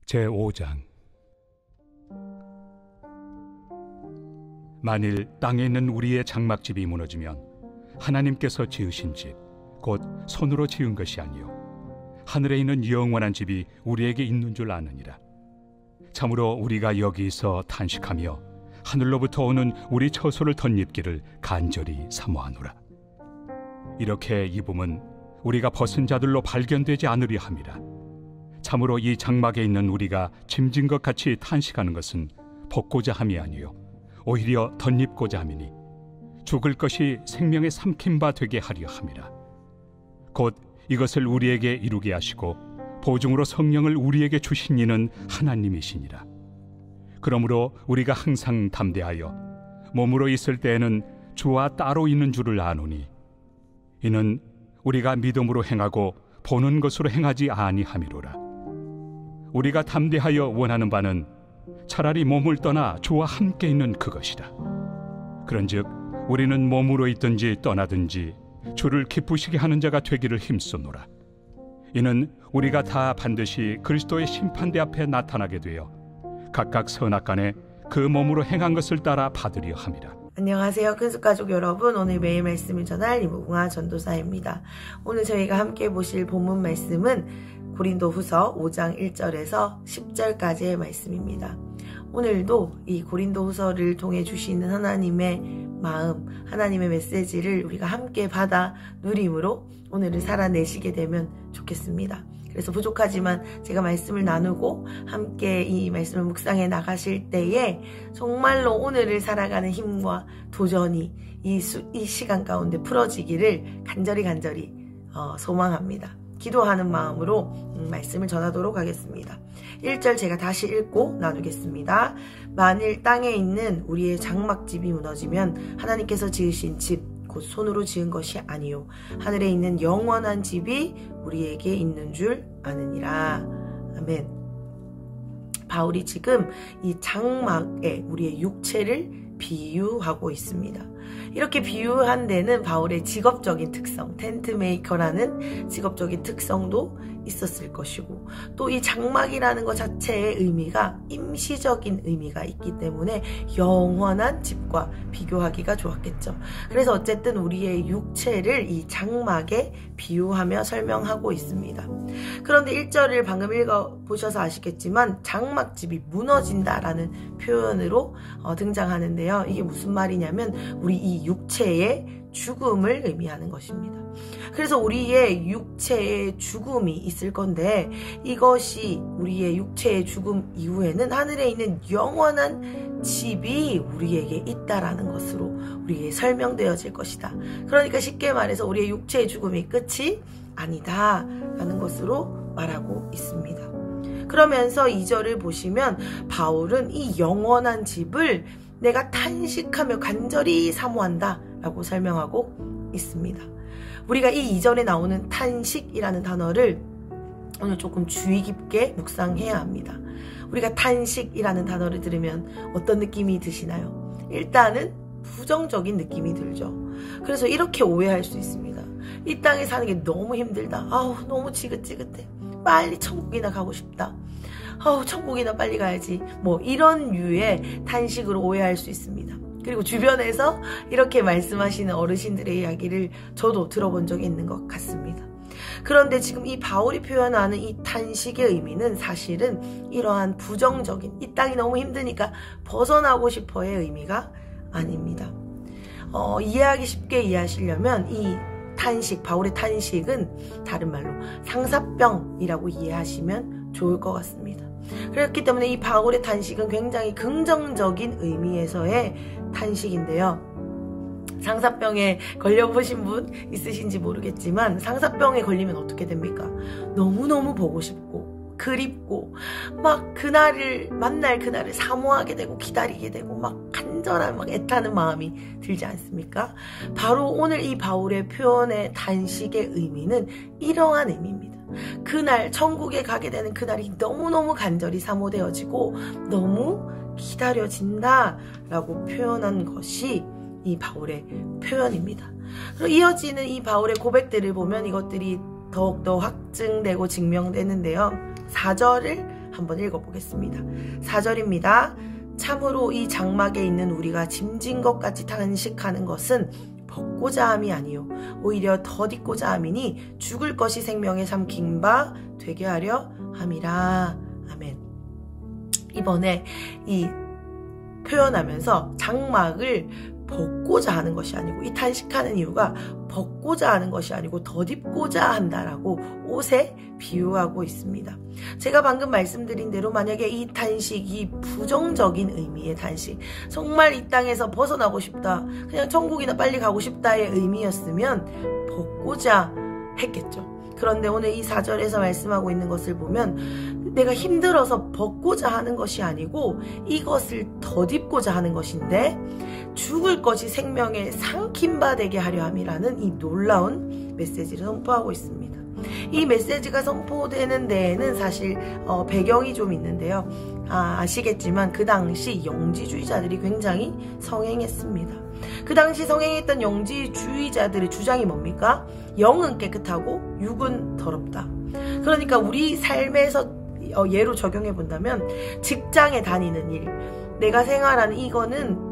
제5장. 만일 땅에 있는 우리의 장막집이 무너지면 하나님께서 지으신 집, 곧 손으로 지은 것이 아니요 하늘에 있는 영원한 집이 우리에게 있는 줄 아느니라. 참으로 우리가 여기서 탄식하며 하늘로부터 오는 우리 처소를 덧입기를 간절히 사모하노라. 이렇게 입음은 우리가 벗은 자들로 발견되지 않으려 함이라. 참으로 이 장막에 있는 우리가 짐진 것 같이 탄식하는 것은 벗고자 함이 아니요 오히려 덧입고자 함이니 죽을 것이 생명의 삼킨 바 되게 하려 함이라. 곧 이것을 우리에게 이루게 하시고 보증으로 성령을 우리에게 주신 이는 하나님이시니라. 그러므로 우리가 항상 담대하여 몸으로 있을 때에는 주와 따로 있는 줄을 아노니 이는 우리가 믿음으로 행하고 보는 것으로 행하지 아니함이로라. 우리가 담대하여 원하는 바는 차라리 몸을 떠나 주와 함께 있는 그것이라. 그런즉 우리는 몸으로 있든지 떠나든지 주를 기쁘시게 하는 자가 되기를 힘쓰노라. 이는 우리가 다 반드시 그리스도의 심판대 앞에 나타나게 되어 각각 선악간에 그 몸으로 행한 것을 따라 받으려 함이라. 안녕하세요. 큰숙가족 여러분, 오늘 매일 말씀을 전할 이무궁화 전도사입니다. 오늘 저희가 함께 보실 본문 말씀은 고린도후서 5장 1절에서 10절까지의 말씀입니다. 오늘도 이 고린도후서를 통해 주시는 하나님의 마음, 하나님의 메시지를 우리가 함께 받아 누림으로 오늘을 살아내시게 되면 좋겠습니다. 그래서 부족하지만 제가 말씀을 나누고 함께 이 말씀을 묵상해 나가실 때에 정말로 오늘을 살아가는 힘과 도전이 이 시간 가운데 풀어지기를 간절히 소망합니다. 기도하는 마음으로 말씀을 전하도록 하겠습니다. 1절 제가 다시 읽고 나누겠습니다. 만일 땅에 있는 우리의 장막집이 무너지면 하나님께서 지으신 집, 곧 손으로 지은 것이 아니요 하늘에 있는 영원한 집이 우리에게 있는 줄 아느니라. 아멘. 바울이 지금 이 장막에 우리의 육체를 비유하고 있습니다. 이렇게 비유한 데는 바울의 직업적인 특성, 텐트 메이커라는 직업적인 특성도 있었을 것이고, 또 이 장막이라는 것 자체의 의미가 임시적인 의미가 있기 때문에 영원한 집과 비교하기가 좋았겠죠. 그래서 어쨌든 우리의 육체를 이 장막에 비유하며 설명하고 있습니다. 그런데 1절을 방금 읽어보셔서 아시겠지만 장막집이 무너진다라는 표현으로 등장하는데요. 이게 무슨 말이냐면 우리 이 육체의 죽음을 의미하는 것입니다. 그래서 우리의 육체의 죽음이 있을 건데 이것이 우리의 육체의 죽음 이후에는 하늘에 있는 영원한 집이 우리에게 있다라는 것으로 우리에게 설명되어질 것이다. 그러니까 쉽게 말해서 우리의 육체의 죽음이 끝이 아니다라는 것으로 말하고 있습니다. 그러면서 2절을 보시면 바울은 이 영원한 집을 내가 탄식하며 간절히 사모한다 라고 설명하고 있습니다. 우리가 이 이전에 나오는 탄식이라는 단어를 오늘 조금 주의 깊게 묵상해야 합니다. 우리가 탄식이라는 단어를 들으면 어떤 느낌이 드시나요? 일단은 부정적인 느낌이 들죠. 그래서 이렇게 오해할 수 있습니다. 이 땅에 사는 게 너무 힘들다. 아우 너무 지긋지긋해. 빨리 천국이나 가고 싶다. 천국이나 빨리 가야지. 뭐 이런 류의 탄식으로 오해할 수 있습니다. 그리고 주변에서 이렇게 말씀하시는 어르신들의 이야기를 저도 들어본 적이 있는 것 같습니다. 그런데 지금 이 바울이 표현하는 이 탄식의 의미는 사실은 이러한 부정적인 이 땅이 너무 힘드니까 벗어나고 싶어의 의미가 아닙니다. 이해하기 쉽게 이해하시려면 이 탄식, 바울의 탄식은 다른 말로 상사병이라고 이해하시면 좋을 것 같습니다. 그렇기 때문에 이 바울의 탄식은 굉장히 긍정적인 의미에서의 탄식인데요. 상사병에 걸려보신 분 있으신지 모르겠지만 상사병에 걸리면 어떻게 됩니까? 너무너무 보고 싶고 그립고 막 그날을 만날 그날을 사모하게 되고 기다리게 되고 막 간절한 막 애타는 마음이 들지 않습니까? 바로 오늘 이 바울의 표현의 탄식의 의미는 이러한 의미입니다. 그날 천국에 가게 되는 그날이 너무너무 간절히 사모되어지고 너무 기다려진다 라고 표현한 것이 이 바울의 표현입니다. 그리고 이어지는 이 바울의 고백들을 보면 이것들이 더욱더 확증되고 증명되는데요. 4절을 한번 읽어보겠습니다. 4절입니다. 참으로 이 장막에 있는 우리가 짐진 것 같이 탄식하는 것은 벗고자 함이 아니요 오히려 덧입고자 함이니 죽을 것이 생명에 삼킨 바 되게 하려 함이라. 아멘. 이번에 이 표현하면서 장막을 벗고자 하는 것이 아니고, 이 탄식하는 이유가 벗고자 하는 것이 아니고 덧입고자 한다라고 옷에 비유하고 있습니다. 제가 방금 말씀드린 대로 만약에 이 탄식이 부정적인 의미의 탄식, 정말 이 땅에서 벗어나고 싶다, 그냥 천국이나 빨리 가고 싶다의 의미였으면 벗고자 했겠죠. 그런데 오늘 이 4절에서 말씀하고 있는 것을 보면 내가 힘들어서 벗고자 하는 것이 아니고 이것을 덧입고자 하는 것인데, 죽을 것이 생명에 삼킨 바 되게 하려 함이라는 이 놀라운 메시지를 선포하고 있습니다. 이 메시지가 선포되는 데에는 사실 배경이 좀 있는데요. 아시겠지만 그 당시 영지주의자들이 굉장히 성행했습니다. 그 당시 성행했던 영지주의자들의 주장이 뭡니까? 영은 깨끗하고 육은 더럽다. 그러니까 우리 삶에서 예로 적용해 본다면 직장에 다니는 일, 내가 생활하는 이거는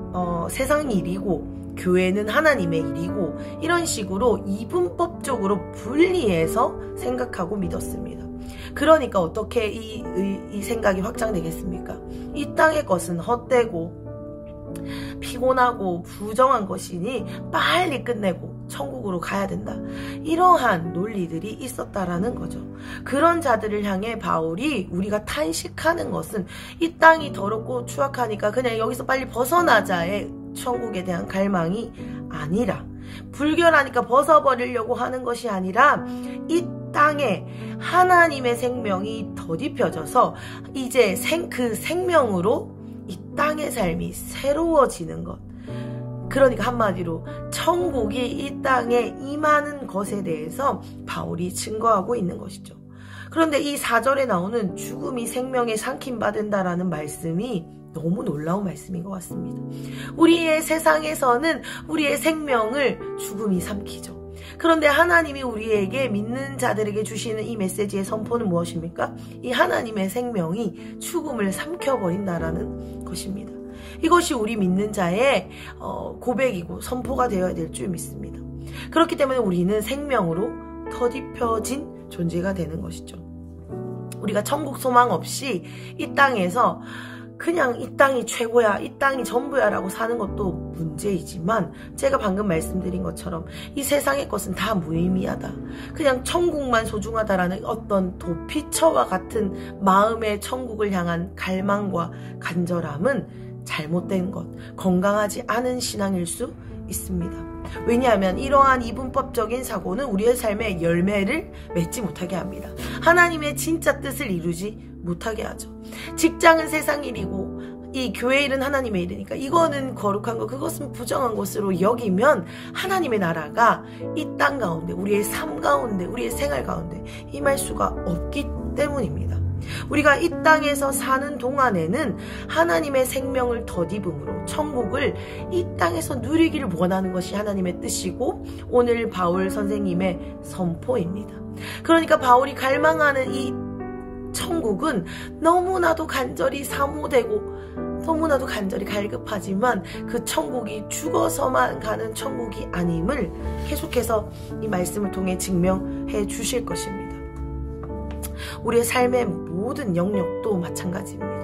세상 일이고 교회는 하나님의 일이고, 이런 식으로 이분법적으로 분리해서 생각하고 믿었습니다. 그러니까 어떻게 이 생각이 확장되겠습니까? 이 땅의 것은 헛되고 피곤하고 부정한 것이니 빨리 끝내고 천국으로 가야 된다, 이러한 논리들이 있었다라는 거죠. 그런 자들을 향해 바울이 우리가 탄식하는 것은 이 땅이 더럽고 추악하니까 그냥 여기서 빨리 벗어나자의 천국에 대한 갈망이 아니라, 불결하니까 벗어버리려고 하는 것이 아니라, 이 땅에 하나님의 생명이 덧입혀져서 이제 그 생명으로 이 땅의 삶이 새로워지는 것. 그러니까 한마디로 천국이 이 땅에 임하는 것에 대해서 바울이 증거하고 있는 것이죠. 그런데 이 4절에 나오는 죽음이 생명에 삼킴받는다라는 말씀이 너무 놀라운 말씀인 것 같습니다. 우리의 세상에서는 우리의 생명을 죽음이 삼키죠. 그런데 하나님이 우리에게 믿는 자들에게 주시는 이 메시지의 선포는 무엇입니까? 이 하나님의 생명이 죽음을 삼켜버린다라는 것입니다. 이것이 우리 믿는 자의 고백이고 선포가 되어야 될 줄 믿습니다. 그렇기 때문에 우리는 생명으로 덧입혀진 존재가 되는 것이죠. 우리가 천국 소망 없이 이 땅에서 그냥 이 땅이 최고야, 이 땅이 전부야 라고 사는 것도 문제이지만, 제가 방금 말씀드린 것처럼 이 세상의 것은 다 무의미하다, 그냥 천국만 소중하다라는 어떤 도피처와 같은 마음의 천국을 향한 갈망과 간절함은 잘못된 것, 건강하지 않은 신앙일 수 있습니다. 왜냐하면 이러한 이분법적인 사고는 우리의 삶의 열매를 맺지 못하게 합니다. 하나님의 진짜 뜻을 이루지 못하게 하죠. 직장은 세상 일이고 이 교회 일은 하나님의 일이니까 이거는 거룩한 것, 그것은 부정한 것으로 여기면 하나님의 나라가 이 땅 가운데, 우리의 삶 가운데, 우리의 생활 가운데 임할 수가 없기 때문입니다. 우리가 이 땅에서 사는 동안에는 하나님의 생명을 덧입음으로 천국을 이 땅에서 누리기를 원하는 것이 하나님의 뜻이고 오늘 바울 선생님의 선포입니다. 그러니까 바울이 갈망하는 이 천국은 너무나도 간절히 사모되고 너무나도 간절히 갈급하지만 그 천국이 죽어서만 가는 천국이 아님을 계속해서 이 말씀을 통해 증명해 주실 것입니다. 우리의 삶의 모든 영역도 마찬가지입니다.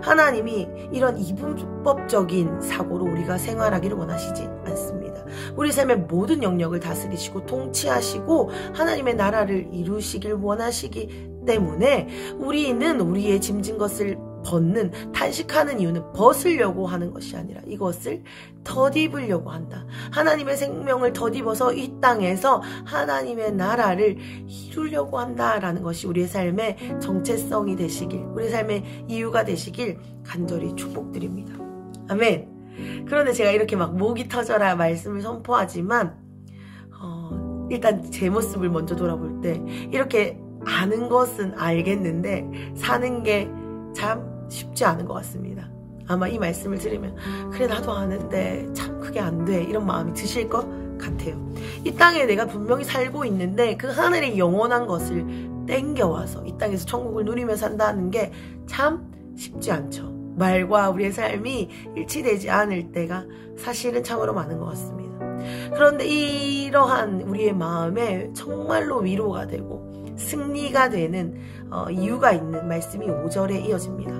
하나님이 이런 이분법적인 사고로 우리가 생활하기를 원하시지 않습니다. 우리 삶의 모든 영역을 다스리시고 통치하시고 하나님의 나라를 이루시길 원하시기 때문에 우리는 우리의 짐진 것을 벗는, 탄식하는 이유는 벗으려고 하는 것이 아니라 이것을 덧입으려고 한다. 하나님의 생명을 덧입어서 이 땅에서 하나님의 나라를 이루려고 한다라는 것이 우리의 삶의 정체성이 되시길, 우리의 삶의 이유가 되시길 간절히 축복드립니다. 아멘. 그런데 제가 이렇게 막 목이 터져라 말씀을 선포하지만 일단 제 모습을 먼저 돌아볼 때 이렇게 아는 것은 알겠는데 사는 게 참 쉽지 않은 것 같습니다. 아마 이 말씀을 들으면 그래 나도 아는데 참 그게 안 돼, 이런 마음이 드실 것 같아요. 이 땅에 내가 분명히 살고 있는데 그 하늘의 영원한 것을 땡겨와서 이 땅에서 천국을 누리며 산다는 게 참 쉽지 않죠. 말과 우리의 삶이 일치되지 않을 때가 사실은 참으로 많은 것 같습니다. 그런데 이러한 우리의 마음에 정말로 위로가 되고 승리가 되는 이유가 있는 말씀이 5절에 이어집니다.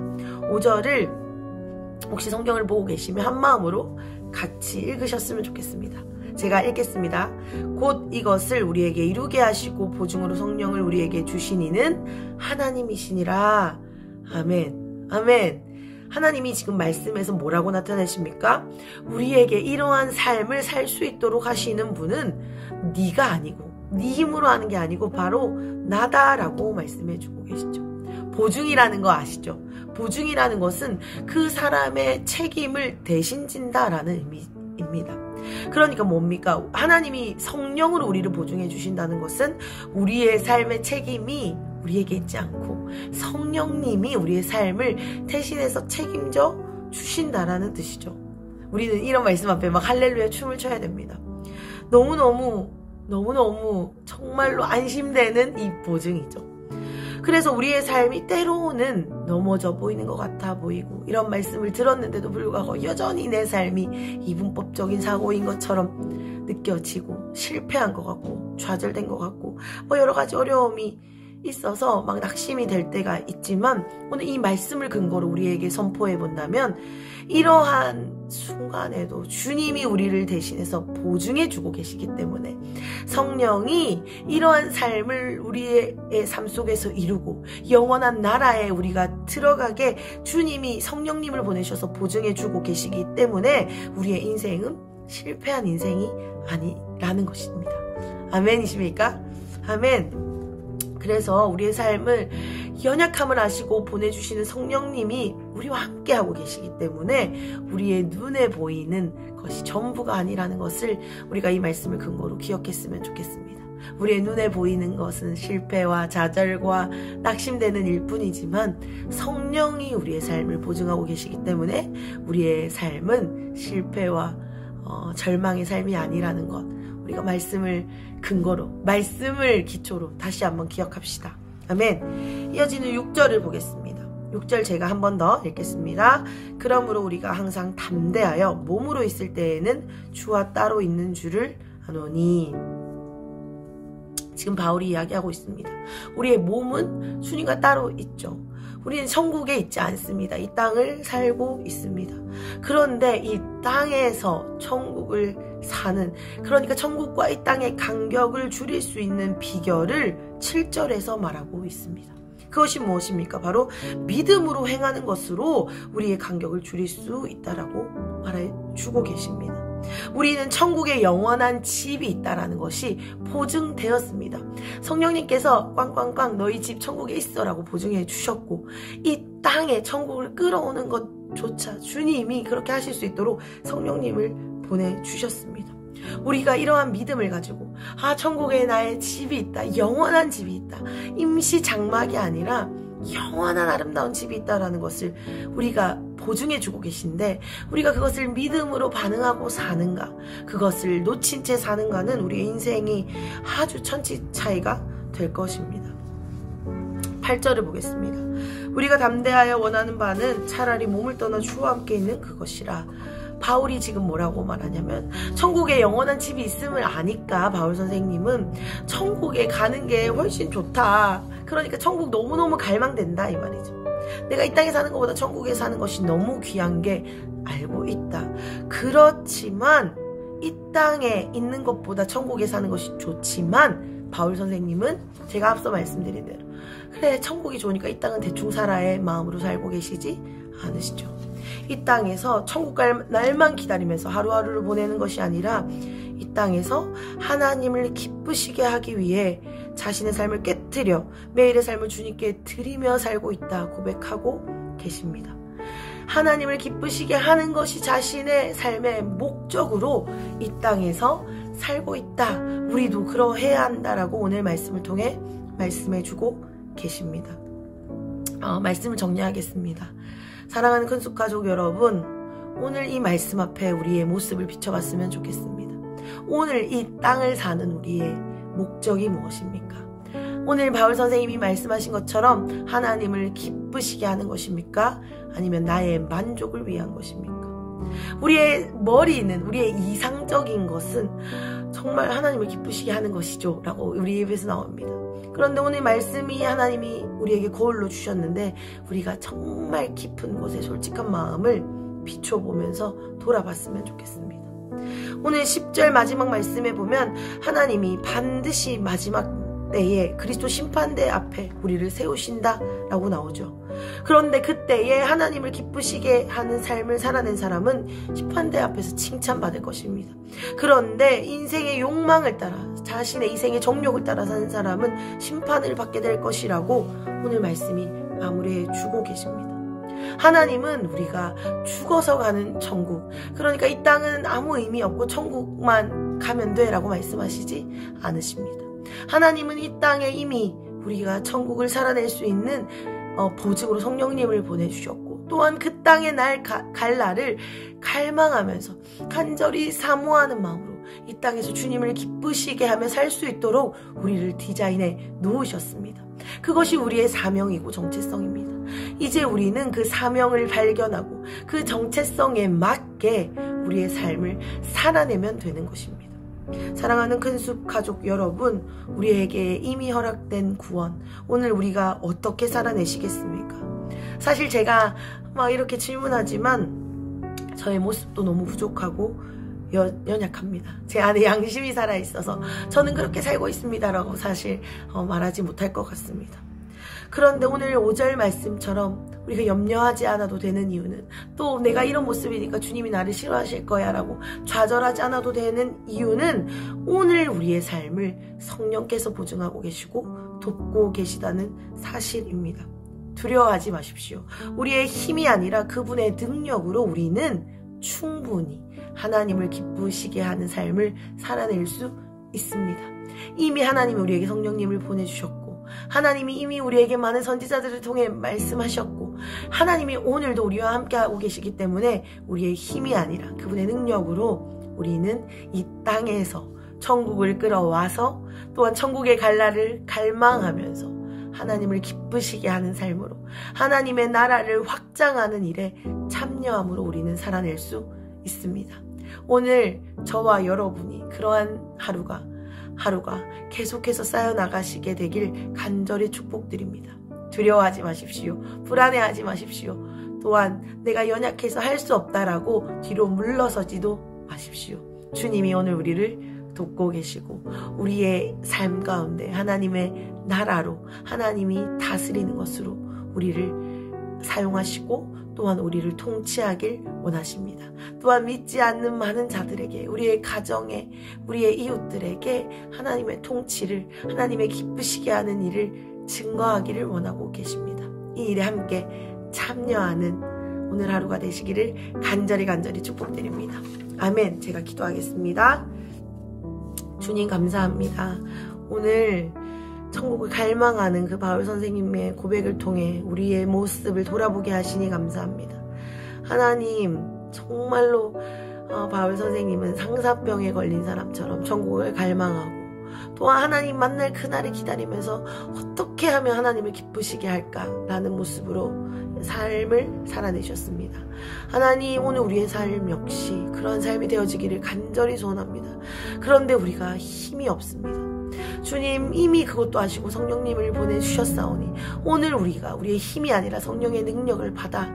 5절을 혹시 성경을 보고 계시면 한마음으로 같이 읽으셨으면 좋겠습니다. 제가 읽겠습니다. 곧 이것을 우리에게 이루게 하시고 보증으로 성령을 우리에게 주신 이는 하나님이시니라. 아멘. 아멘. 하나님이 지금 말씀에서 뭐라고 나타내십니까? 우리에게 이러한 삶을 살 수 있도록 하시는 분은 네가 아니고 네 힘으로 하는 게 아니고 바로 나다라고 말씀해주고 계시죠. 보증이라는 거 아시죠? 보증이라는 것은 그 사람의 책임을 대신 진다라는 의미입니다. 그러니까 뭡니까? 하나님이 성령으로 우리를 보증해 주신다는 것은 우리의 삶의 책임이 우리에게 있지 않고 성령님이 우리의 삶을 대신해서 책임져 주신다라는 뜻이죠. 우리는 이런 말씀 앞에 막 할렐루야 춤을 춰야 됩니다. 너무너무 정말로 안심되는 이 보증이죠. 그래서 우리의 삶이 때로는 넘어져 보이는 것 같아 보이고 이런 말씀을 들었는데도 불구하고 여전히 내 삶이 이분법적인 사고인 것처럼 느껴지고 실패한 것 같고 좌절된 것 같고 여러 가지 어려움이 있어서 막 낙심이 될 때가 있지만 오늘 이 말씀을 근거로 우리에게 선포해 본다면 이러한 순간에도 주님이 우리를 대신해서 보증해 주고 계시기 때문에 성령이 이러한 삶을 우리의 삶 속에서 이루고 영원한 나라에 우리가 들어가게 주님이 성령님을 보내셔서 보증해 주고 계시기 때문에 우리의 인생은 실패한 인생이 아니라는 것입니다. 아멘이십니까? 아멘. 그래서 우리의 삶을 연약함을 아시고 보내주시는 성령님이 우리와 함께하고 계시기 때문에 우리의 눈에 보이는 것이 전부가 아니라는 것을 우리가 이 말씀을 근거로 기억했으면 좋겠습니다. 우리의 눈에 보이는 것은 실패와 좌절과 낙심되는 일뿐이지만 성령이 우리의 삶을 보증하고 계시기 때문에 우리의 삶은 실패와 절망의 삶이 아니라는 것, 우리가 말씀을 근거로, 말씀을 기초로 다시 한번 기억합시다. 아멘. 이어지는 6절을 보겠습니다. 6절 제가 한 번 더 읽겠습니다. 그러므로 우리가 항상 담대하여 몸으로 있을 때에는 주와 따로 있는 줄을 아노니. 지금 바울이 이야기하고 있습니다. 우리의 몸은 주님과 따로 있죠. 우리는 천국에 있지 않습니다. 이 땅을 살고 있습니다. 그런데 이 땅에서 천국을 사는, 그러니까 천국과 이 땅의 간격을 줄일 수 있는 비결을 7절에서 말하고 있습니다. 그것이 무엇입니까? 바로 믿음으로 행하는 것으로 우리의 간격을 줄일 수 있다라고 말해주고 계십니다. 우리는 천국에 영원한 집이 있다라는 것이 보증되었습니다. 성령님께서 꽝꽝꽝 너희 집 천국에 있어라고 보증해 주셨고 이 땅에 천국을 끌어오는 것조차 주님이 그렇게 하실 수 있도록 성령님을 보내주셨습니다. 우리가 이러한 믿음을 가지고 천국에 나의 집이 있다, 영원한 집이 있다, 임시 장막이 아니라 영원한 아름다운 집이 있다라는 것을 우리가 보증해주고 계신데 우리가 그것을 믿음으로 반응하고 사는가, 그것을 놓친 채 사는가는 우리의 인생이 아주 천지 차이가 될 것입니다. 8절을 보겠습니다. 우리가 담대하여 원하는 바는 차라리 몸을 떠나 주와 함께 있는 그것이라. 바울이 지금 뭐라고 말하냐면 천국에 영원한 집이 있음을 아니까 바울 선생님은 천국에 가는 게 훨씬 좋다. 그러니까 천국 너무너무 갈망된다 이 말이죠. 내가 이 땅에 사는 것보다 천국에 사는 것이 너무 귀한 게 알고 있다. 그렇지만 이 땅에 있는 것보다 천국에 사는 것이 좋지만 바울 선생님은 제가 앞서 말씀드린 대로 그래 천국이 좋으니까 이 땅은 대충 살아의 마음으로 살고 계시지 않으시죠. 이 땅에서 천국 갈 날만 기다리면서 하루하루를 보내는 것이 아니라 이 땅에서 하나님을 기쁘시게 하기 위해 자신의 삶을 깨트려 매일의 삶을 주님께 드리며 살고 있다 고백하고 계십니다. 하나님을 기쁘시게 하는 것이 자신의 삶의 목적으로 이 땅에서 살고 있다. 우리도 그러해야 한다라고 오늘 말씀을 통해 말씀해주고 계십니다. 말씀을 정리하겠습니다. 사랑하는 큰숲 가족 여러분, 오늘 이 말씀 앞에 우리의 모습을 비춰봤으면 좋겠습니다. 오늘 이 땅을 사는 우리의 목적이 무엇입니까? 오늘 바울 선생님이 말씀하신 것처럼 하나님을 기쁘시게 하는 것입니까? 아니면 나의 만족을 위한 것입니까? 우리의 머리는, 우리의 이상적인 것은 정말 하나님을 기쁘시게 하는 것이죠 라고 우리 입에서 나옵니다. 그런데 오늘 말씀이 하나님이 우리에게 거울로 주셨는데 우리가 정말 깊은 곳에 솔직한 마음을 비춰보면서 돌아봤으면 좋겠습니다. 오늘 10절 마지막 말씀에 보면 하나님이 반드시 마지막 때에 그리스도 심판대 앞에 우리를 세우신다 라고 나오죠. 그런데 그때에 하나님을 기쁘시게 하는 삶을 살아낸 사람은 심판대 앞에서 칭찬받을 것입니다. 그런데 인생의 욕망을 따라, 자신의 이생의 정욕을 따라 사는 사람은 심판을 받게 될 것이라고 오늘 말씀이 마무리해 주고 계십니다. 하나님은 우리가 죽어서 가는 천국, 그러니까 이 땅은 아무 의미 없고 천국만 가면 돼 라고 말씀하시지 않으십니다. 하나님은 이 땅에 이미 우리가 천국을 살아낼 수 있는 보증으로 성령님을 보내주셨고, 또한 그 땅에 갈 날을 갈망하면서 간절히 사모하는 마음으로 이 땅에서 주님을 기쁘시게 하며 살 수 있도록 우리를 디자인해 놓으셨습니다. 그것이 우리의 사명이고 정체성입니다. 이제 우리는 그 사명을 발견하고 그 정체성에 맞게 우리의 삶을 살아내면 되는 것입니다. 사랑하는 큰숲 가족 여러분, 우리에게 이미 허락된 구원, 오늘 우리가 어떻게 살아내시겠습니까? 사실 제가 막 이렇게 질문하지만 저의 모습도 너무 부족하고 연약합니다. 제 안에 양심이 살아있어서 저는 그렇게 살고 있습니다라고 사실 말하지 못할 것 같습니다. 그런데 오늘 5절 말씀처럼 우리가 염려하지 않아도 되는 이유는, 또 내가 이런 모습이니까 주님이 나를 싫어하실 거야 라고 좌절하지 않아도 되는 이유는 오늘 우리의 삶을 성령께서 보증하고 계시고 돕고 계시다는 사실입니다. 두려워하지 마십시오. 우리의 힘이 아니라 그분의 능력으로 우리는 충분히 하나님을 기쁘시게 하는 삶을 살아낼 수 있습니다. 이미 하나님이 우리에게 성령님을 보내주셨고, 하나님이 이미 우리에게 많은 선지자들을 통해 말씀하셨고, 하나님이 오늘도 우리와 함께하고 계시기 때문에 우리의 힘이 아니라 그분의 능력으로 우리는 이 땅에서 천국을 끌어와서 또한 천국의 갈 날을 갈망하면서 하나님을 기쁘시게 하는 삶으로 하나님의 나라를 확장하는 일에 참여함으로 우리는 살아낼 수 있습니다. 오늘 저와 여러분이 그러한 하루가 계속해서 쌓여나가시게 되길 간절히 축복드립니다. 두려워하지 마십시오. 불안해하지 마십시오. 또한 내가 연약해서 할 수 없다라고 뒤로 물러서지도 마십시오. 주님이 오늘 우리를 돕고 계시고 우리의 삶 가운데 하나님의 나라로, 하나님이 다스리는 것으로 우리를 사용하시고 또한 우리를 통치하길 원하십니다. 또한 믿지 않는 많은 자들에게, 우리의 가정에, 우리의 이웃들에게 하나님의 통치를, 하나님의 기쁘시게 하는 일을 증거하기를 원하고 계십니다. 이 일에 함께 참여하는 오늘 하루가 되시기를 간절히 축복드립니다. 아멘. 제가 기도하겠습니다. 주님 감사합니다. 오늘 천국을 갈망하는 그 바울 선생님의 고백을 통해 우리의 모습을 돌아보게 하시니 감사합니다. 하나님, 정말로 바울 선생님은 상사병에 걸린 사람처럼 천국을 갈망하고 또한 하나님 만날 그날을 기다리면서 어떻게 하면 하나님을 기쁘시게 할까라는 모습으로 삶을 살아내셨습니다. 하나님, 오늘 우리의 삶 역시 그런 삶이 되어지기를 간절히 소원합니다. 그런데 우리가 힘이 없습니다. 주님 이미 그것도 아시고 성령님을 보내주셨사오니 오늘 우리가 우리의 힘이 아니라 성령의 능력을 받아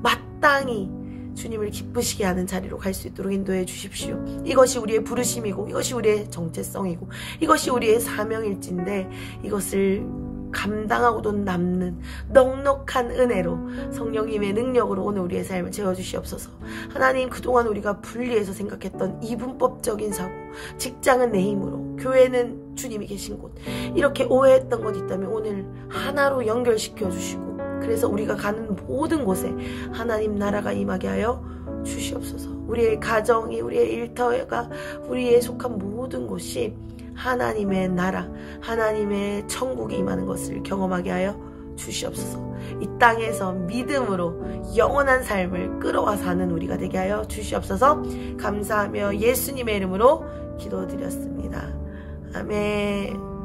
마땅히 주님을 기쁘시게 하는 자리로 갈 수 있도록 인도해 주십시오. 이것이 우리의 부르심이고 이것이 우리의 정체성이고 이것이 우리의 사명일진데 이것을 감당하고도 남는 넉넉한 은혜로 성령님의 능력으로 오늘 우리의 삶을 채워주시옵소서. 하나님, 그동안 우리가 분리해서 생각했던 이분법적인 사고, 직장은 내 힘으로, 교회는 주님이 계신 곳, 이렇게 오해했던 것 있다면 오늘 하나로 연결시켜 주시고, 그래서 우리가 가는 모든 곳에 하나님 나라가 임하게 하여 주시옵소서. 우리의 가정이, 우리의 일터가, 우리의 속한 모든 곳이 하나님의 나라, 하나님의 천국이 임하는 것을 경험하게 하여 주시옵소서. 이 땅에서 믿음으로 영원한 삶을 끌어와 사는 우리가 되게 하여 주시옵소서. 감사하며 예수님의 이름으로 기도드렸습니다. 아멘.